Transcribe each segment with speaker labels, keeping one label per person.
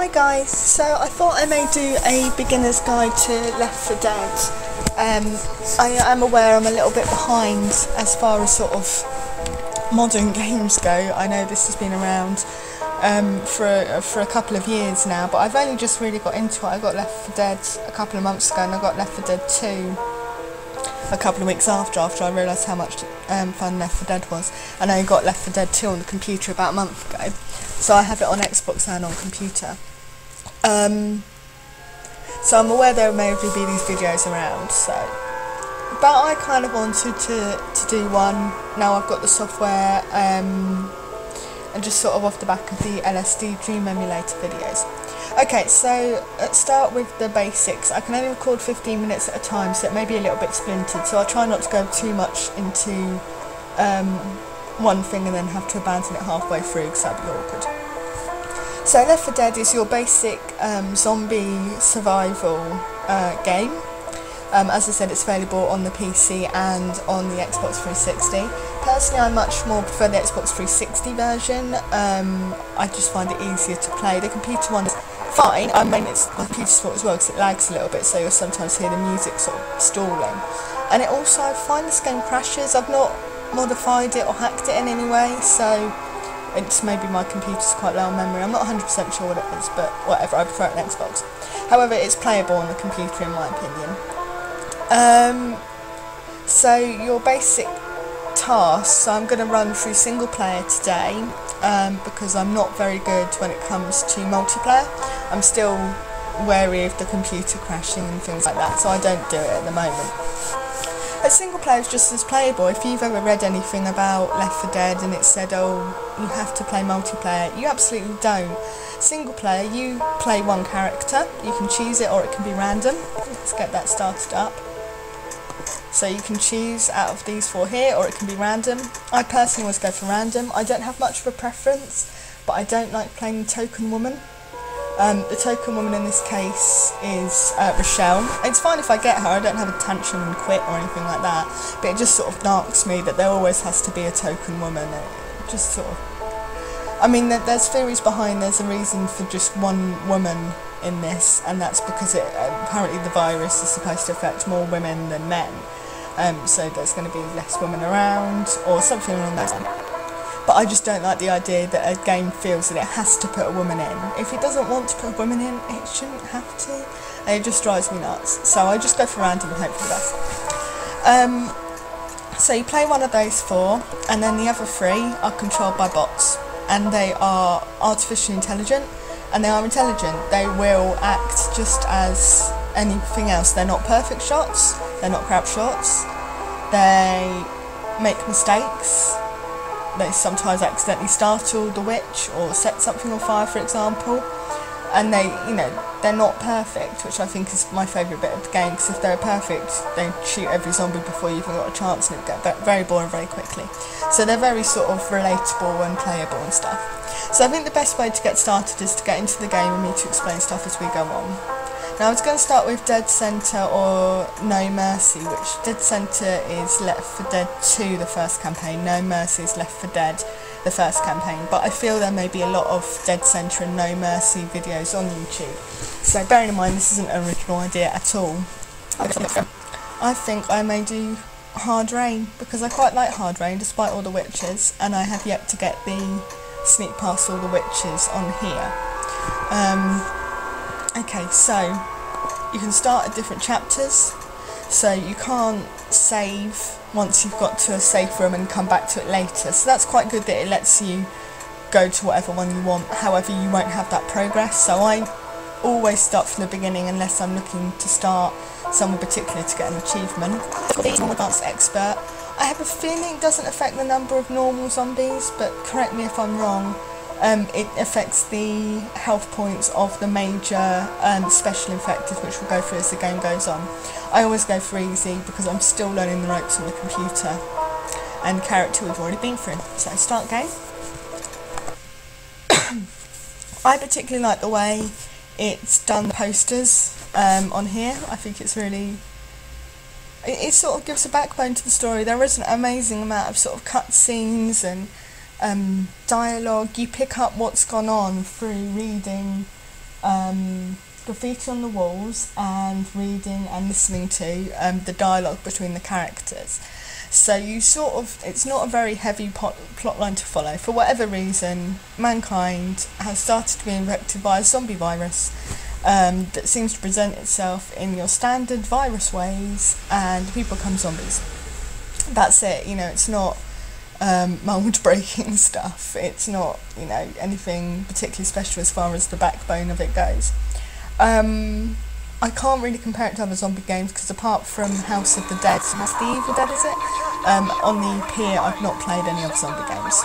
Speaker 1: Hi guys, so I thought I may do a beginner's guide to Left 4 Dead. I am aware I'm a little bit behind as far as sort of modern games go. I know this has been around for a couple of years now, but I've only just really got into it. I got Left 4 Dead a couple of months ago and I got Left 4 Dead 2 a couple of weeks after I realised how much fun Left 4 Dead was. And I got Left 4 Dead 2 on the computer about a month ago, so I have it on Xbox and on computer. So I'm aware there may be these videos around, but I kind of wanted to do one. Now I've got the software and just sort of off the back of the LSD Dream Emulator videos. Okay, so let's start with the basics. I can only record 15 minutes at a time, so it may be a little bit splintered, so I'll try not to go too much into one thing and then have to abandon it halfway through because that'd be awkward. So Left 4 Dead is your basic zombie survival game. As I said, it's available on the PC and on the Xbox 360. Personally, I much more prefer the Xbox 360 version. I just find it easier to play. The computer one is fine. I mean, it's the computer's fault as well because it lags a little bit, so you'll sometimes hear the music sort of stalling. And it also, I find this game crashes. I've not modified it or hacked it in any way, so it's maybe my computer's quite low on memory. I'm not 100% sure what it is, but whatever, I prefer it on Xbox. However, it's playable on the computer in my opinion. So your basic tasks, so I'm going to run through single player today because I'm not very good when it comes to multiplayer. I'm still wary of the computer crashing and things like that, so I don't do it at the moment. A single player is just as playable. If you've ever read anything about Left 4 Dead and it said, oh, you have to play multiplayer, you absolutely don't. Single player, you play one character, you can choose it or it can be random. Let's get that started up. So you can choose out of these four here, or it can be random. I personally always go for random. I don't have much of a preference, but I don't like playing the token woman. The token woman in this case is Rochelle. It's fine if I get her, I don't have a tantrum and quit or anything like that, but it just sort of narks me that there always has to be a token woman. It just sort of... I mean, there's theories behind, there's a reason for just one woman in this, and that's because apparently the virus is supposed to affect more women than men. So there's going to be less women around, or something along those lines. But I just don't like the idea that a game feels that it has to put a woman in. If it doesn't want to put a woman in, it shouldn't have to. And it just drives me nuts. So I just go for random and hope for the best. So you play one of those four, and then the other three are controlled by bots. And they are artificially intelligent, and they are intelligent. They will act just as anything else. They're not perfect shots, they're not crap shots, they make mistakes. They sometimes accidentally startle the witch or set something on fire, for example, and they're not perfect, which I think is my favourite bit of the game, because if they're perfect, they shoot every zombie before you even got a chance, and it would get very boring very quickly. So they're very sort of relatable and playable and stuff. So I think the best way to get started is to get into the game and me to explain stuff as we go on. Now I was going to start with Dead Center or No Mercy, which Dead Center is Left 4 Dead 2, the first campaign. No Mercy is Left 4 Dead, the first campaign. But I feel there may be a lot of Dead Center and No Mercy videos on YouTube. So bearing in mind this isn't an original idea at all, I think I may do Hard Rain, because I quite like Hard Rain despite all the witches, and I have yet to get the sneak past all the witches on here. Okay, so you can start at different chapters, so you can't save once you've got to a safe room and come back to it later, so that's quite good that it lets you go to whatever one you want. However, you won't have that progress, so I always start from the beginning unless I'm looking to start somewhere particular to get an achievement. Advanced Expert. I have a feeling it doesn't affect the number of normal zombies, but correct me if I'm wrong. It affects the health points of the major special infected, which we'll go through as the game goes on. I always go for easy because I'm still learning the ropes on the computer and character we've already been through. So start game. I particularly like the way it's done the posters on here. I think it's really... It sort of gives a backbone to the story. There is an amazing amount of sort of cutscenes and dialogue. You pick up what's gone on through reading graffiti on the walls and reading and listening to the dialogue between the characters. So you sort of, it's not a very heavy plot line to follow. For whatever reason, mankind has started to be infected by a zombie virus that seems to present itself in your standard virus ways, and people become zombies. That's it, you know, it's not mould breaking stuff, it's not, you know, anything particularly special as far as the backbone of it goes. I can't really compare it to other zombie games because apart from House of the Dead, House of the Evil Dead is it? On the pier I've not played any other zombie games.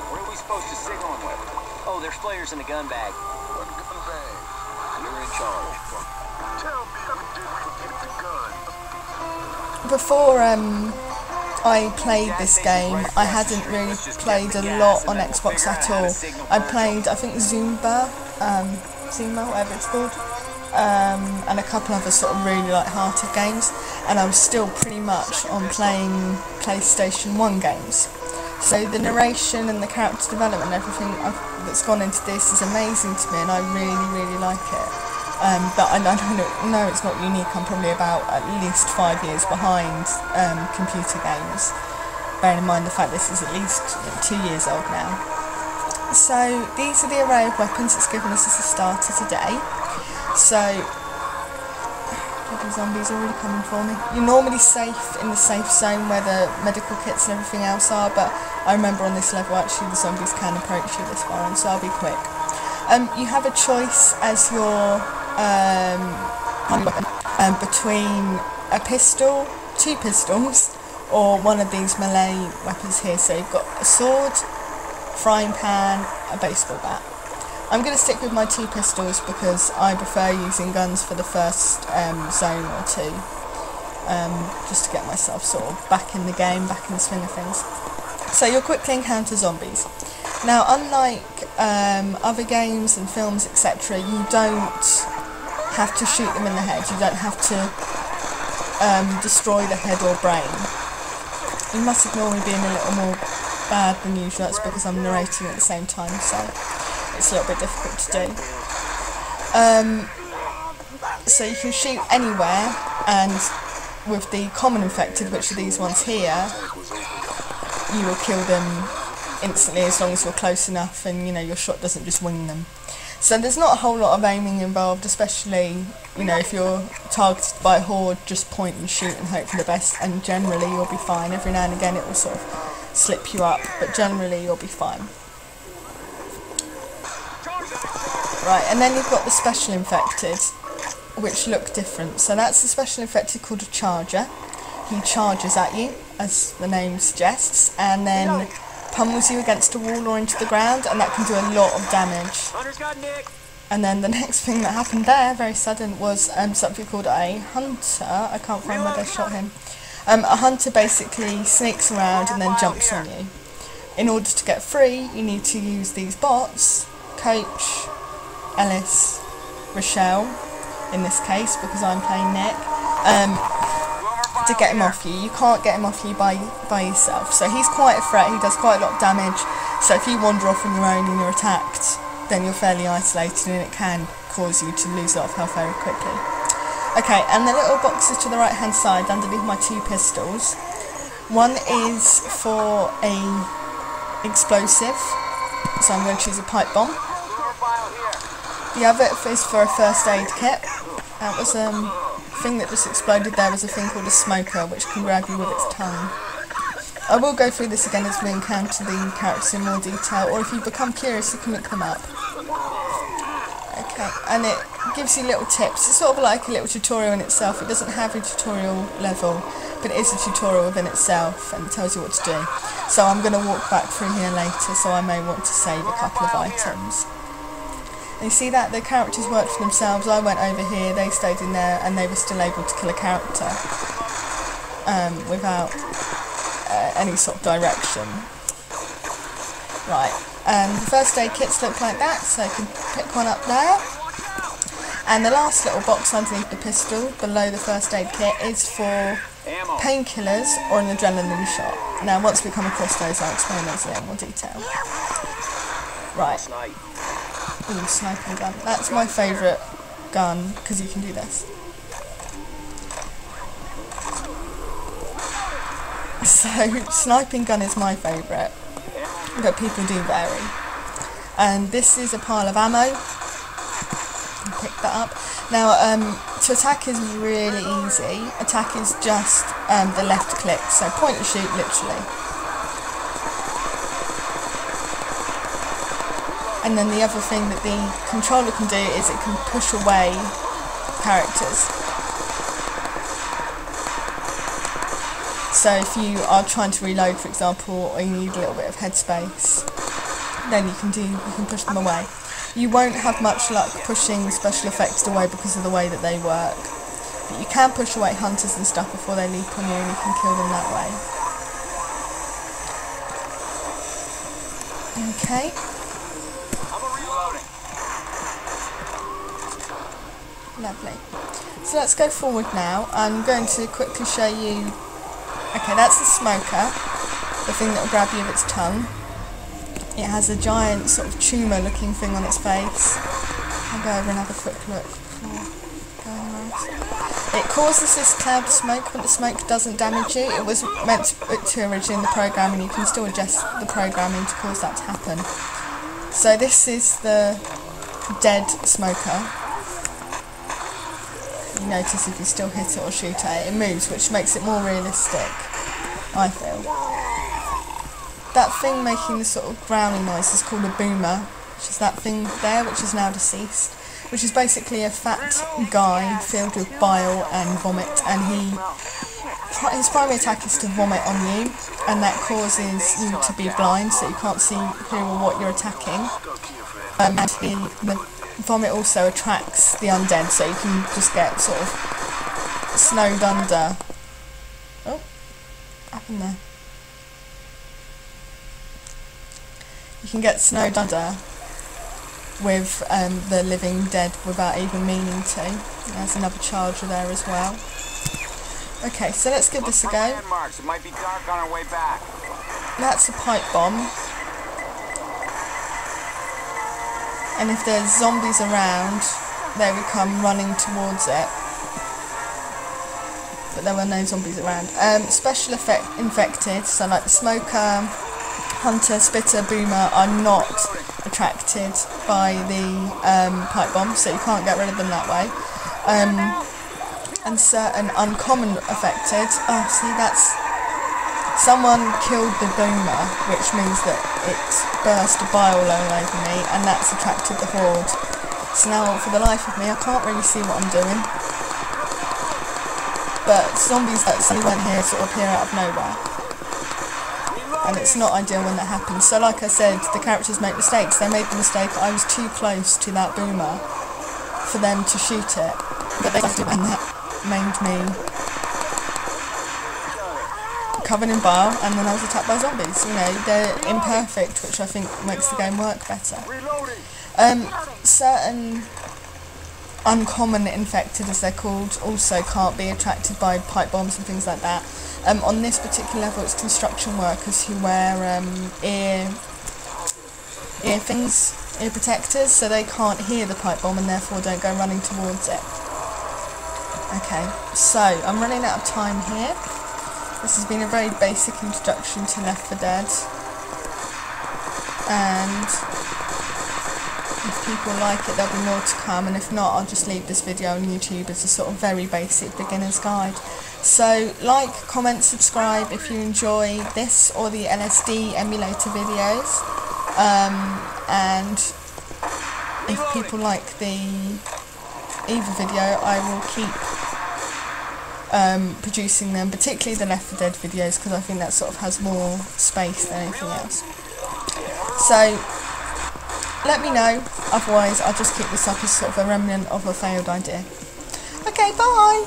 Speaker 2: What are we supposed to signal them with? Oh, there's flares in the gun bag. What gun bag? You're in charge. Tell me how did we get the gun?
Speaker 1: Before I played this game, I hadn't really played a lot on Xbox at all. I played, I think, Zumba, whatever it's called, and a couple other sort of really light-hearted games, and I was still pretty much on playing PlayStation 1 games. So the narration and the character development and everything that's gone into this is amazing to me, and I really, really like it. But I don't know, it's not unique. I'm probably about at least 5 years behind computer games, bearing in mind the fact this is at least 2 years old now. So these are the array of weapons it's given us as a starter today. So, bloody zombies are really coming for me. You're normally safe in the safe zone where the medical kits and everything else are, but I remember on this level actually the zombies can approach you this far, and so I'll be quick. You have a choice as your weapon between a pistol, 2 pistols, or one of these melee weapons here. So you've got a sword, frying pan, a baseball bat. I'm going to stick with my 2 pistols because I prefer using guns for the first zone or 2, just to get myself sort of back in the game, back in the swing of things. So you'll quickly encounter zombies. Now, unlike other games and films, etc., you don't have to shoot them in the head. You don't have to destroy the head or brain. You must ignore me being a little more bad than usual. That's because I'm narrating at the same time, so it's a little bit difficult to do. So you can shoot anywhere, and with the common infected, which are these ones here, you will kill them instantly as long as you're close enough and, you know, your shot doesn't just wing them. So there's not a whole lot of aiming involved, especially, you know, if you're targeted by a horde, just point and shoot and hope for the best, and generally you'll be fine. Every now and again it will sort of slip you up, but generally you'll be fine. Right, and then you've got the special infected, which look different. So that's the special infected called a charger. He charges at you, as the name suggests, and then pummels you against a wall or into the ground, and that can do a lot of damage. And then the next thing that happened there, very sudden, was something called a hunter. I can't find where they shot him. A hunter basically sneaks around and then jumps on you. In order to get free, you need to use these bots, Coach, Ellis, Rochelle, in this case, because I'm playing Nick, to get him off you. You can't get him off you by yourself. So he's quite a threat, he does quite a lot of damage, so if you wander off on your own and you're attacked, then you're fairly isolated and it can cause you to lose a lot of health very quickly. Okay, and the little boxes to the right hand side underneath my 2 pistols, one is for a explosive, so I'm going to choose a pipe bomb. The other is for a first aid kit. That was thing that just exploded there was a thing called a smoker, which can grab you with its tongue. I will go through this again as we encounter the characters in more detail, or if you become curious you can look them up. Okay, and it gives you little tips. It's sort of like a little tutorial in itself. It doesn't have a tutorial level, but it is a tutorial within itself, and it tells you what to do. So I'm going to walk back through here later, so I may want to save a couple of items. You see that the characters worked for themselves. I went over here, they stayed in there, and they were still able to kill a character without any sort of direction. Right, the first aid kits look like that, so you can pick one up there. And the last little box underneath the pistol, below the first aid kit, is for painkillers or an adrenaline shot. Now, once we come across those, I'll explain those in more detail. Right. Ooh, sniping gun. That's my favourite gun because you can do this. So, sniping gun is my favourite, but people do vary. And this is a pile of ammo. Pick that up. Now, to attack is really easy. Attack is just the left click, so point and shoot, literally. And then the other thing that the controller can do is it can push away characters. So if you are trying to reload, for example, or you need a little bit of headspace, then you can push them away. You won't have much luck pushing special effects away because of the way that they work. But you can push away hunters and stuff before they leap on you, and you can kill them that way. Okay. Lovely. So let's go forward now. I'm going to quickly show you. Okay, that's the smoker, the thing that will grab you with its tongue. It has a giant sort of tumour looking thing on its face. I'll go over and have a quick look before going on. It causes this cloud of smoke, but the smoke doesn't damage you. It was meant to originally in the program, and you can still adjust the programming to cause that to happen. So this is the dead smoker. You notice if you still hit it or shoot at it, it moves, which makes it more realistic, I feel. That thing making the sort of growling noise is called a boomer, which is that thing there, which is now deceased, which is basically a fat guy filled with bile and vomit, and his primary attack is to vomit on you, and that causes you to be blind, so you can't see who or what you're attacking. And the vomit also attracts the undead, so you can just get sort of snowed under. Oh, what happened there? You can get snowed under with the living dead without even meaning to. There's another charger there as well. Okay, so let's give this a go.
Speaker 2: It might be dark on our way back.
Speaker 1: That's a pipe bomb. And if there's zombies around, they would come running towards it. But there were no zombies around. Special effect infected, so like the smoker, hunter, spitter, boomer are not attracted by the pipe bomb, so you can't get rid of them that way. And certain uncommon affected. Oh, see, that's someone killed the boomer, which means that it burst a bile all over me, and that's attracted the horde. So now, for the life of me, I can't really see what I'm doing. But zombies that suddenly went here sort of appear out of nowhere. And it's not ideal when that happens. So like I said, the characters make mistakes. They made the mistake, I was too close to that boomer for them to shoot it. But they did, and that made me covered in bile, and then I was attacked by zombies. You know, they're imperfect, which I think makes the game work better. Certain uncommon infected, as they're called, also can't be attracted by pipe bombs and things like that. On this particular level, it's construction workers who wear ear protectors, so they can't hear the pipe bomb and therefore don't go running towards it. Okay, so I'm running out of time here. This has been a very basic introduction to Left 4 Dead, and if people like it, there'll be more to come, and if not, I'll just leave this video on YouTube as a sort of very basic beginner's guide. So like, comment, subscribe if you enjoy this or the LSD emulator videos, and if people like the Eva video, I will keep producing them, particularly the Left 4 Dead videos, because I think that sort of has more space than anything else. So let me know, otherwise I'll just keep this up as sort of a remnant of a failed idea. Okay, bye!